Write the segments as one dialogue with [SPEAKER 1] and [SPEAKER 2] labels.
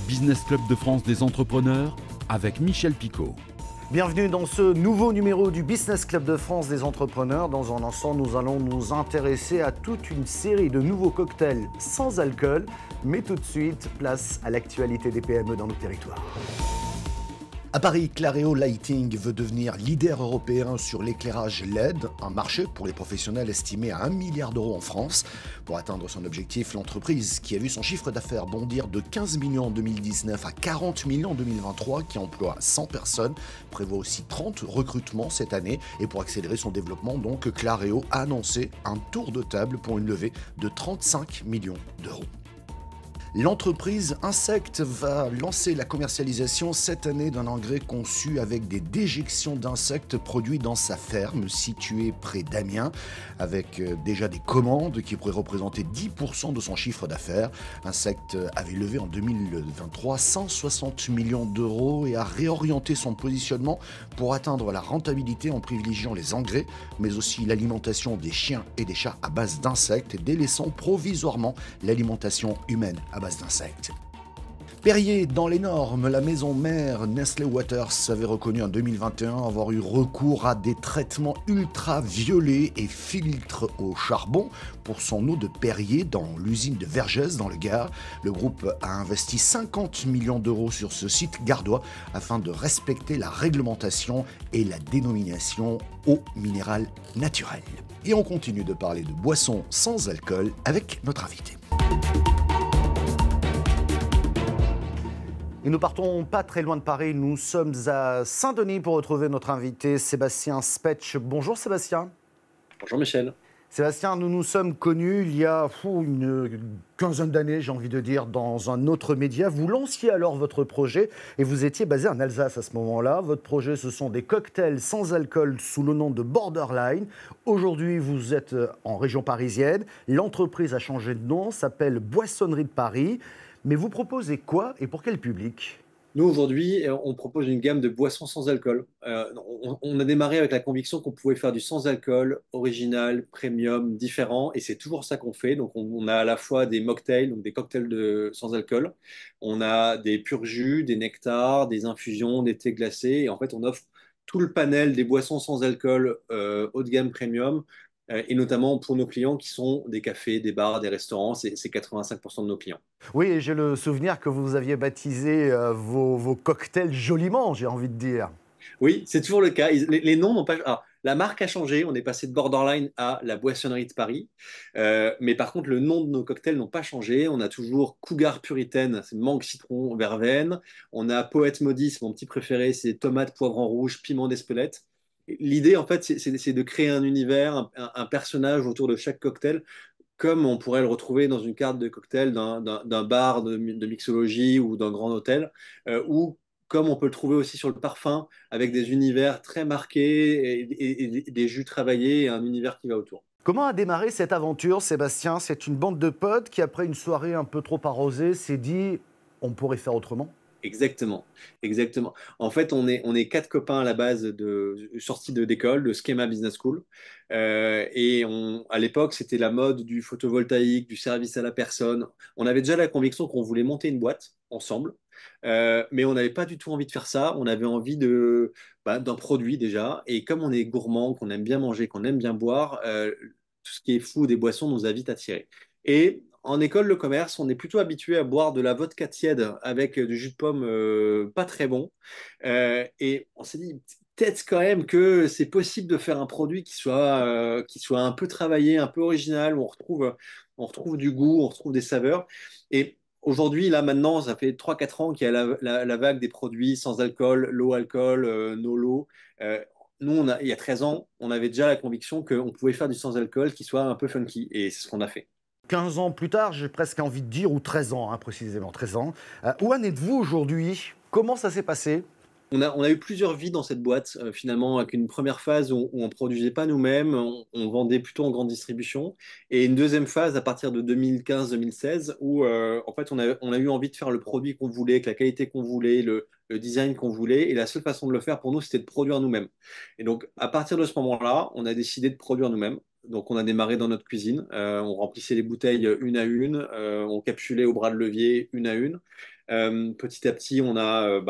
[SPEAKER 1] Business Club de France des entrepreneurs avec Michel Picot.
[SPEAKER 2] Bienvenue dans ce nouveau numéro du Business Club de France des entrepreneurs. Dans un instant, nous allons nous intéresser à toute une série de nouveaux cocktails sans alcool. Mais tout de suite, place à l'actualité des PME dans nos territoires.
[SPEAKER 3] À Paris, Claréo Lighting veut devenir leader européen sur l'éclairage LED, un marché pour les professionnels estimé à 1 milliard d'euros en France. Pour atteindre son objectif, l'entreprise, qui a vu son chiffre d'affaires bondir de 15 millions en 2019 à 40 millions en 2023, qui emploie 100 personnes, prévoit aussi 30 recrutements cette année. Et pour accélérer son développement, donc, Claréo a annoncé un tour de table pour une levée de 35 millions d'euros. L'entreprise Insect va lancer la commercialisation cette année d'un engrais conçu avec des déjections d'insectes produits dans sa ferme située près d'Amiens, avec déjà des commandes qui pourraient représenter 10% de son chiffre d'affaires. Insect avait levé en 2023 160 millions d'euros et a réorienté son positionnement pour atteindre la rentabilité en privilégiant les engrais, mais aussi l'alimentation des chiens et des chats à base d'insectes, délaissant provisoirement l'alimentation humaine à base d'insectes. Perrier, dans les normes, la maison mère Nestlé Waters avait reconnu en 2021 avoir eu recours à des traitements ultraviolets et filtres au charbon pour son eau de Perrier dans l'usine de Vergès dans le Gard. Le groupe a investi 50 millions d'euros sur ce site gardois afin de respecter la réglementation et la dénomination eau minérale naturelle. Et on continue de parler de boissons sans alcool avec notre invité.
[SPEAKER 2] Et nous partons pas très loin de Paris, nous sommes à Saint-Denis pour retrouver notre invité Sébastien Spetch. Bonjour Sébastien.
[SPEAKER 4] Bonjour Michel.
[SPEAKER 2] Sébastien, nous nous sommes connus il y a une quinzaine d'années, j'ai envie de dire, dans un autre média. Vous lanciez alors votre projet et vous étiez basé en Alsace à ce moment-là. Votre projet, ce sont des cocktails sans alcool sous le nom de Borderline. Aujourd'hui, vous êtes en région parisienne. L'entreprise a changé de nom, s'appelle Boissonnerie de Paris. Mais vous proposez quoi et pour quel public ?
[SPEAKER 4] Nous, aujourd'hui, on propose une gamme de boissons sans alcool. On a démarré avec la conviction qu'on pouvait faire du sans alcool, original, premium, différent, et c'est toujours ça qu'on fait. Donc, on a à la fois des mocktails, donc des cocktails sans alcool. On a des purs jus, des nectars, des infusions, des thés glacés. Et en fait, on offre tout le panel des boissons sans alcool haut de gamme premium, et notamment pour nos clients qui sont des cafés, des bars, des restaurants. C'est 85% de nos clients.
[SPEAKER 2] Oui, et j'ai le souvenir que vous aviez baptisé vos cocktails joliment, j'ai envie de dire.
[SPEAKER 4] Oui, c'est toujours le cas. Les noms n'ont pas. Alors, la marque a changé. On est passé de Borderline à la Boissonnerie de Paris. Mais par contre, le nom de nos cocktails n'ont pas changé. On a toujours Cougar Puritaine, c'est mangue, citron, verveine. On a Poète Maudit, c'est mon petit préféré, c'est tomate, poivron rouge, piment d'Espelette. L'idée, en fait, c'est de créer un univers, un personnage autour de chaque cocktail, comme on pourrait le retrouver dans une carte de cocktail d'un bar de mixologie ou d'un grand hôtel, ou comme on peut le trouver aussi sur le parfum, avec des univers très marqués et des jus travaillés et un univers qui va autour.
[SPEAKER 2] Comment a démarré cette aventure, Sébastien ? C'est une bande de potes qui, après une soirée un peu trop arrosée, s'est dit « on pourrait faire autrement ».
[SPEAKER 4] Exactement, exactement. En fait, on est quatre copains à la base sortis d'école, de Schema Business School. À l'époque, c'était la mode du photovoltaïque, du service à la personne. On avait déjà la conviction qu'on voulait monter une boîte ensemble, mais on n'avait pas du tout envie de faire ça. On avait envie d'un produit déjà. Et comme on est gourmand, qu'on aime bien manger, qu'on aime bien boire, tout ce qui est food des boissons nous a vite attirés. Et en école de commerce, on est plutôt habitué à boire de la vodka tiède avec du jus de pomme pas très bon. Et on s'est dit peut-être quand même que c'est possible de faire un produit qui soit un peu travaillé, un peu original, où on retrouve du goût, on retrouve des saveurs. Et aujourd'hui, là maintenant, ça fait 3-4 ans qu'il y a la vague des produits sans alcool, low alcool, no low. Nous, il y a 13 ans, on avait déjà la conviction qu'on pouvait faire du sans alcool qui soit un peu funky. Et c'est ce qu'on a fait.
[SPEAKER 2] 15 ans plus tard, j'ai presque envie de dire, ou 13 ans, précisément, 13 ans. Où en êtes-vous aujourd'hui ? Comment ça s'est passé ?
[SPEAKER 4] On a eu plusieurs vies dans cette boîte, finalement, avec une première phase où on ne produisait pas nous-mêmes, on vendait plutôt en grande distribution, et une deuxième phase à partir de 2015-2016 où en fait on a eu envie de faire le produit qu'on voulait, avec la qualité qu'on voulait, le design qu'on voulait, et la seule façon de le faire pour nous, c'était de produire nous-mêmes. Et donc à partir de ce moment-là, on a décidé de produire nous-mêmes. Donc on a démarré dans notre cuisine, on remplissait les bouteilles une à une, on capsulait au bras de levier une à une. Petit à petit, on a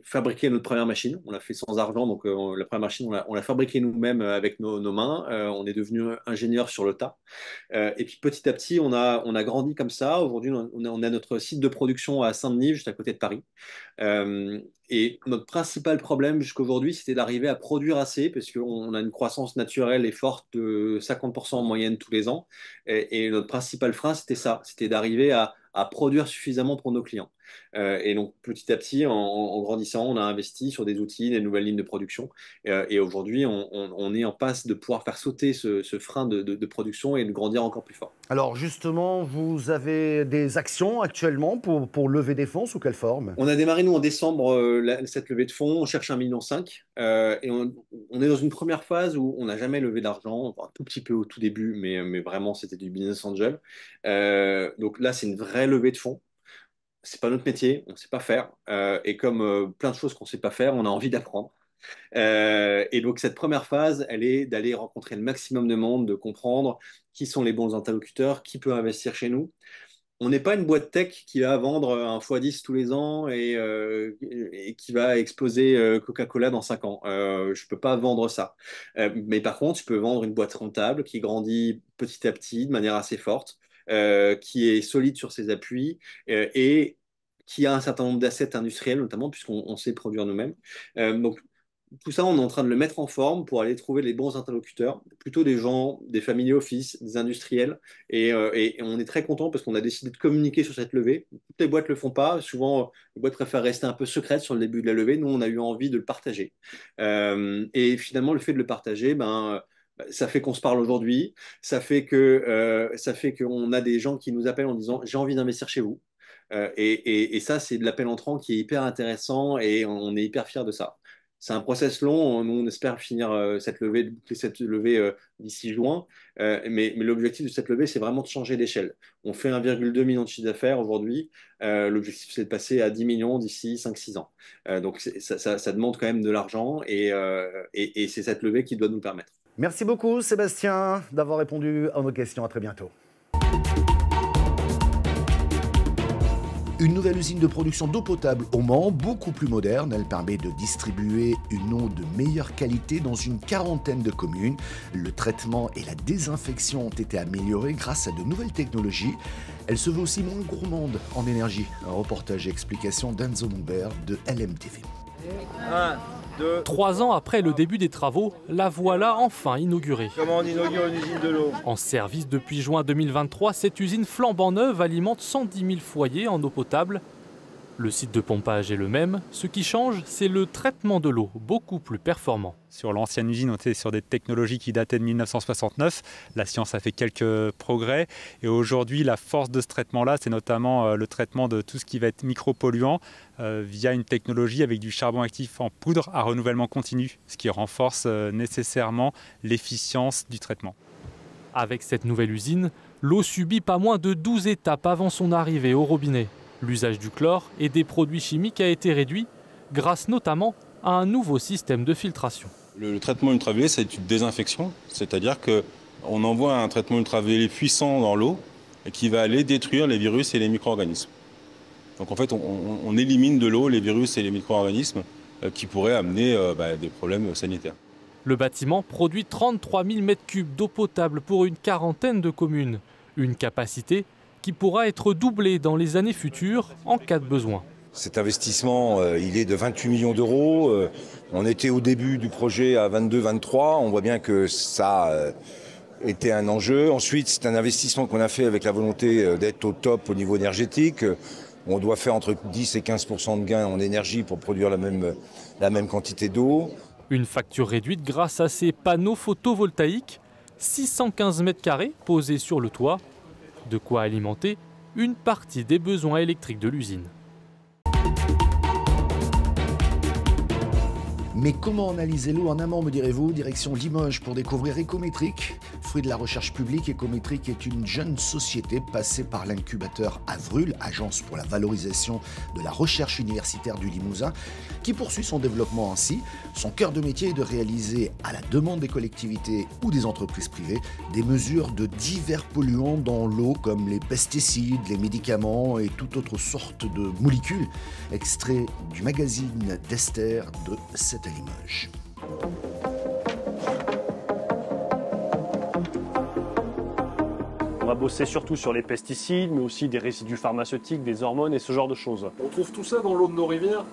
[SPEAKER 4] fabriqué notre première machine. On l'a fait sans argent, donc la première machine, on l'a fabriquée nous-mêmes avec nos mains. On est devenu ingénieur sur le tas. Et puis petit à petit, on a grandi comme ça. Aujourd'hui, on a notre site de production à Saint-Denis, juste à côté de Paris. Et notre principal problème jusqu'à aujourd'hui, c'était d'arriver à produire assez, parce qu'on a une croissance naturelle et forte de 50% en moyenne tous les ans. Et notre principal frein, c'était ça, c'était d'arriver à produire suffisamment pour nos clients. Et donc petit à petit, en grandissant, on a investi sur des outils, des nouvelles lignes de production. Et aujourd'hui, on est en passe de pouvoir faire sauter ce frein de production et de grandir encore plus fort.
[SPEAKER 2] Alors justement, vous avez des actions actuellement pour lever des fonds, sous quelle forme?
[SPEAKER 4] On a démarré, nous, en décembre, cette levée de fonds. On cherche 1,5 million. Et on est dans une première phase où on n'a jamais levé d'argent, un tout petit peu au tout début, mais vraiment, c'était du business angel. Donc là, c'est une vraie levée de fonds. C'est pas notre métier, on ne sait pas faire. Et comme plein de choses qu'on ne sait pas faire, on a envie d'apprendre. Et donc cette première phase, elle est d'aller rencontrer le maximum de monde, de comprendre qui sont les bons interlocuteurs, qui peut investir chez nous. On n'est pas une boîte tech qui va vendre un x10 tous les ans et qui va exploser Coca-Cola dans 5 ans. Je ne peux pas vendre ça. Mais par contre, je peux vendre une boîte rentable qui grandit petit à petit de manière assez forte, qui est solide sur ses appuis et qui a un certain nombre d'assets industriels, notamment puisqu'on sait produire nous-mêmes. Donc, tout ça, on est en train de le mettre en forme pour aller trouver les bons interlocuteurs, plutôt des gens, des family office, des industriels. Et on est très content parce qu'on a décidé de communiquer sur cette levée. Toutes les boîtes ne le font pas. Souvent, les boîtes préfèrent rester un peu secrètes sur le début de la levée. Nous, on a eu envie de le partager. Et finalement, le fait de le partager, ça fait qu'on se parle aujourd'hui. Ça fait qu'on a des gens qui nous appellent en disant « j'ai envie d'investir chez vous ». Et ça, c'est de l'appel entrant qui est hyper intéressant et on est hyper fiers de ça. C'est un process long. Nous, on espère finir cette levée d'ici juin. Mais l'objectif de cette levée, c'est vraiment de changer d'échelle. On fait 1,2 million de chiffre d'affaires aujourd'hui. L'objectif, c'est de passer à 10 millions d'ici 5-6 ans. Donc, ça demande quand même de l'argent et c'est cette levée qui doit nous permettre.
[SPEAKER 2] Merci beaucoup Sébastien d'avoir répondu à nos questions. À très bientôt.
[SPEAKER 3] Une nouvelle usine de production d'eau potable au Mans, beaucoup plus moderne. Elle permet de distribuer une eau de meilleure qualité dans une quarantaine de communes. Le traitement et la désinfection ont été améliorés grâce à de nouvelles technologies. Elle se veut aussi moins gourmande en énergie. Un reportage et explication d'Enzo Moubert de LMTV.
[SPEAKER 5] 3 ans après le début des travaux, la voilà enfin inaugurée.
[SPEAKER 6] Comment on inaugure une usine de l'eau?
[SPEAKER 5] En service depuis juin 2023, cette usine flambant neuve alimente 110 000 foyers en eau potable. Le site de pompage est le même. Ce qui change, c'est le traitement de l'eau, beaucoup plus performant.
[SPEAKER 7] Sur l'ancienne usine, on était sur des technologies qui dataient de 1969. La science a fait quelques progrès. Et aujourd'hui, la force de ce traitement-là, c'est notamment le traitement de tout ce qui va être micropolluant via une technologie avec du charbon actif en poudre à renouvellement continu, ce qui renforce nécessairement l'efficience du traitement.
[SPEAKER 5] Avec cette nouvelle usine, l'eau subit pas moins de 12 étapes avant son arrivée au robinet. L'usage du chlore et des produits chimiques a été réduit, grâce notamment à un nouveau système de filtration.
[SPEAKER 8] Le traitement ultraviolet, c'est une désinfection, c'est-à-dire qu'on envoie un traitement ultraviolet puissant dans l'eau et qui va aller détruire les virus et les micro-organismes. Donc en fait, on élimine de l'eau les virus et les micro-organismes qui pourraient amener des problèmes sanitaires.
[SPEAKER 5] Le bâtiment produit 33 000 m3 d'eau potable pour une quarantaine de communes, une capacité qui pourra être doublé dans les années futures en cas de besoin.
[SPEAKER 9] Cet investissement, il est de 28 millions d'euros. On était au début du projet à 22-23. On voit bien que ça était un enjeu. Ensuite, c'est un investissement qu'on a fait avec la volonté d'être au top au niveau énergétique. On doit faire entre 10 et 15% de gains en énergie pour produire la même quantité d'eau.
[SPEAKER 5] Une facture réduite grâce à ces panneaux photovoltaïques, 615 m² posés sur le toit. De quoi alimenter une partie des besoins électriques de l'usine.
[SPEAKER 3] Mais comment analyser l'eau en amont, me direz-vous? Direction Limoges pour découvrir Ecométrique. Fruit de la recherche publique, Ecométrique est une jeune société passée par l'incubateur Avrul, agence pour la valorisation de la recherche universitaire du Limousin, qui poursuit son développement ainsi. Son cœur de métier est de réaliser, à la demande des collectivités ou des entreprises privées, des mesures de divers polluants dans l'eau, comme les pesticides, les médicaments et toute autre sorte de molécules. Extrait du magazine d'Esther de C'est à Limoges.
[SPEAKER 6] On va bosser surtout sur les pesticides, mais aussi des résidus pharmaceutiques, des hormones et ce genre de choses.
[SPEAKER 10] On trouve tout ça dans l'eau de nos rivières?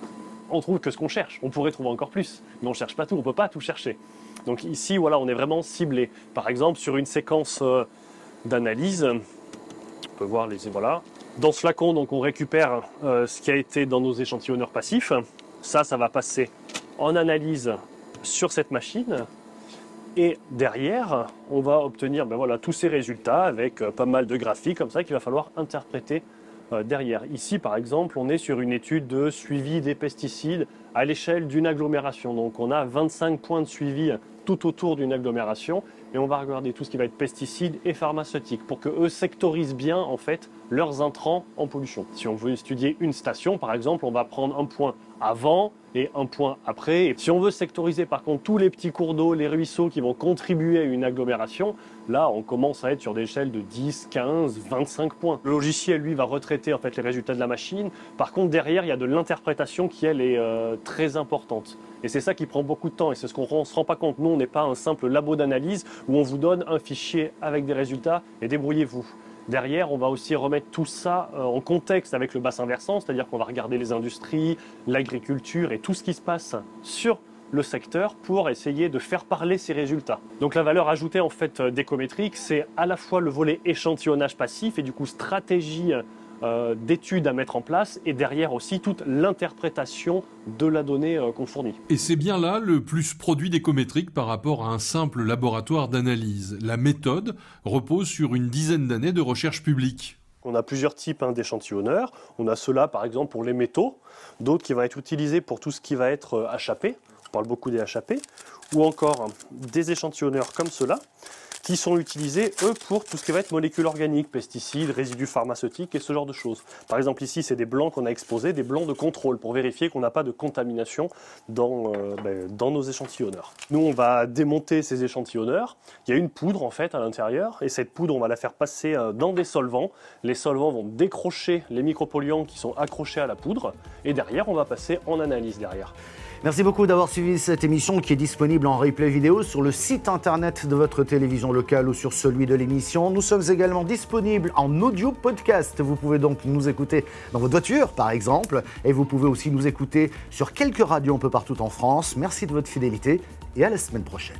[SPEAKER 6] On trouve que ce qu'on cherche. On pourrait trouver encore plus, mais on ne cherche pas tout, on ne peut pas tout chercher. Donc ici, voilà, on est vraiment ciblé. Par exemple, sur une séquence d'analyse, on peut voir les... Voilà. Dans ce flacon, donc, on récupère ce qui a été dans nos échantillonneurs passifs. Ça va passer en analyse sur cette machine. Et derrière, on va obtenir voilà, tous ces résultats avec pas mal de graphiques comme ça qu'il va falloir interpréter derrière. Ici, par exemple, on est sur une étude de suivi des pesticides à l'échelle d'une agglomération. Donc on a 25 points de suivi tout autour d'une agglomération et on va regarder tout ce qui va être pesticides et pharmaceutiques pour qu'eux sectorisent bien en fait leurs intrants en pollution. Si on veut étudier une station, par exemple, on va prendre un point avant et un point après. Et si on veut sectoriser par contre tous les petits cours d'eau, les ruisseaux qui vont contribuer à une agglomération, là on commence à être sur des échelles de 10, 15, 25 points. Le logiciel lui va retraiter en fait les résultats de la machine. Par contre derrière il y a de l'interprétation qui elle est très importante. Et c'est ça qui prend beaucoup de temps et c'est ce qu'on ne se rend pas compte. Nous on n'est pas un simple labo d'analyse où on vous donne un fichier avec des résultats et débrouillez-vous. Derrière, on va aussi remettre tout ça en contexte avec le bassin versant, c'est-à-dire qu'on va regarder les industries, l'agriculture et tout ce qui se passe sur le secteur pour essayer de faire parler ces résultats. Donc la valeur ajoutée en fait d'Ecométrique, c'est à la fois le volet échantillonnage passif et du coup stratégie d'études à mettre en place et derrière aussi toute l'interprétation de la donnée qu'on fournit.
[SPEAKER 10] Et c'est bien là le plus produit d'Ecométrique par rapport à un simple laboratoire d'analyse. La méthode repose sur une dizaine d'années de recherche publique.
[SPEAKER 6] On a plusieurs types d'échantillonneurs. On a ceux-là par exemple pour les métaux, d'autres qui vont être utilisés pour tout ce qui va être HAP, on parle beaucoup des HAP, ou encore des échantillonneurs comme ceux-là, qui sont utilisés, eux, pour tout ce qui va être molécules organiques, pesticides, résidus pharmaceutiques et ce genre de choses. Par exemple, ici, c'est des blancs qu'on a exposés, des blancs de contrôle, pour vérifier qu'on n'a pas de contamination dans nos échantillonneurs. Nous, on va démonter ces échantillonneurs. Il y a une poudre, en fait, à l'intérieur, et cette poudre, on va la faire passer dans des solvants. Les solvants vont décrocher les micropolluants qui sont accrochés à la poudre, et derrière, on va passer en analyse derrière.
[SPEAKER 2] Merci beaucoup d'avoir suivi cette émission qui est disponible en replay vidéo sur le site internet de votre télévision locale ou sur celui de l'émission. Nous sommes également disponibles en audio podcast. Vous pouvez donc nous écouter dans votre voiture, par exemple, et vous pouvez aussi nous écouter sur quelques radios un peu partout en France. Merci de votre fidélité et à la semaine prochaine.